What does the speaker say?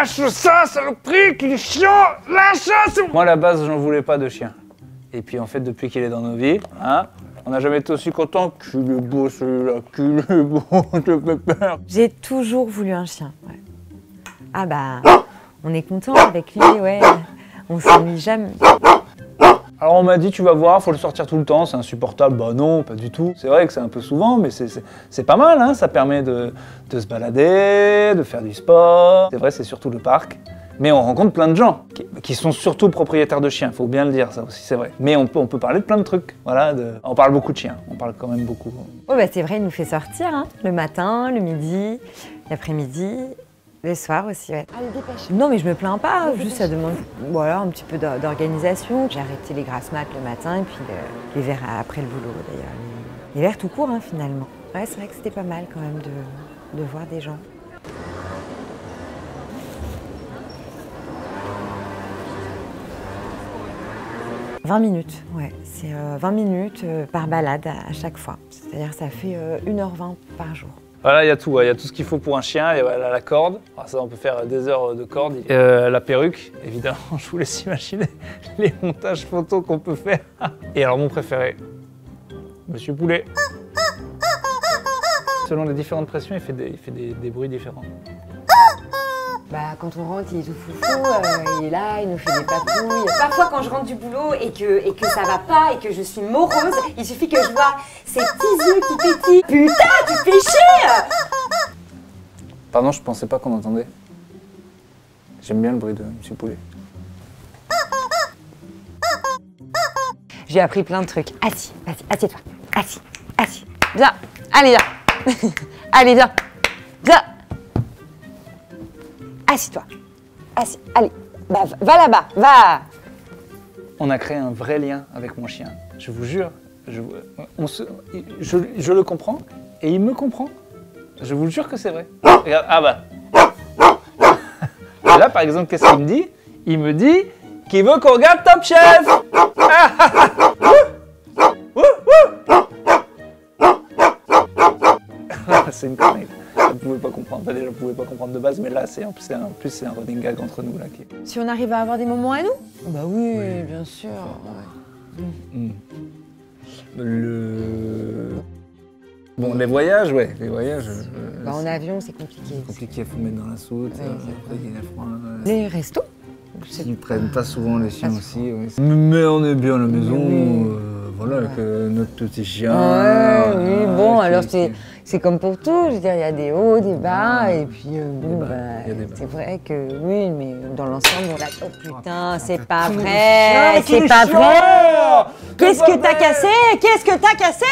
lâche ça, saloperie, qu'il est chiant, lâche ça. Moi, à la base, j'en voulais pas de chien. Et puis, en fait, depuis qu'il est dans nos vies, hein, on n'a jamais été aussi content. Qu'il est beau, celui-là, qu'il est beau, je fais peur. J'ai toujours voulu un chien. Ouais. Ah bah, on est content avec lui, ouais. On s'ennuie jamais. Alors on m'a dit, tu vas voir, faut le sortir tout le temps, c'est insupportable. Bah non, pas du tout. C'est vrai que c'est un peu souvent, mais c'est pas mal, hein. Ça permet de se balader, de faire du sport. C'est vrai, c'est surtout le parc. Mais on rencontre plein de gens qui sont surtout propriétaires de chiens, faut bien le dire, ça aussi c'est vrai. Mais on peut parler de plein de trucs, voilà. On parle beaucoup de chiens, on parle quand même beaucoup. Oh bah c'est vrai, il nous fait sortir, hein. Le matin, le midi, l'après-midi. Le soir aussi, ouais. Allez, dépêche. Non, mais je me plains pas, juste ça demande voilà, un petit peu d'organisation. J'ai arrêté les grasses mat le matin et puis les verres après le boulot d'ailleurs. Les verres tout court, hein, finalement. Ouais, c'est vrai que c'était pas mal quand même de voir des gens. « 20 minutes, ouais. C'est 20 minutes par balade à chaque fois. C'est-à-dire ça fait 1h20 par jour. Voilà, il y a tout, il y a tout ce qu'il faut pour un chien. Il y a la corde, alors ça on peut faire des heures de corde. La perruque, évidemment, je vous laisse imaginer les montages photos qu'on peut faire. Et alors mon préféré, Monsieur Poulet. Selon les différentes pressions, il fait des bruits différents. Bah, quand on rentre, il est tout foufou, il est là, il nous fait des papouilles. Parfois, quand je rentre du boulot et que ça va pas et que je suis morose, il suffit que je vois ces petits yeux qui pétillent. Putain, tu fais chier! Pardon, je pensais pas qu'on entendait. J'aime bien le bruit de Monsieur Poulet. J'ai appris plein de trucs. Assis, vas-y, assieds-toi. Assis, assis. Viens, allez, viens. Allez, viens. Viens. Assis-toi. Assis. Allez, bah, va là-bas, va. On a créé un vrai lien avec mon chien. Je vous jure, je le comprends et il me comprend. Je vous jure que c'est vrai. Regarde, ah bah. Et là, par exemple, qu'est-ce qu'il me dit? Il me dit qu'il veut qu'on regarde Top Chef. C'est une connerie. Je ne pouvais pas comprendre. Enfin, déjà, je ne pouvais pas comprendre de base, mais là, en plus, c'est un running gag entre nous. Là, qui... Si on arrive à avoir des moments à nous? Bah oui, oui. Bien sûr. Ouais. Bon, les voyages, ouais. Les voyages... Bah, en avion, c'est compliqué. C'est compliqué, il faut mettre dans la soute. Après, il y a froid. Les restos? Ils prennent pas souvent les chiens aussi. Ouais. Mais on est bien à la maison. Voilà, avec notre petit chien. Ouais, oui, bon, alors c'est comme pour tout, je veux dire, il y a des hauts, des bas, et puis bon, c'est vrai que oui, mais dans l'ensemble, on a... Oh putain, c'est pas vrai, c'est pas vrai. Qu'est-ce que t'as cassé? Qu'est-ce que t'as cassé?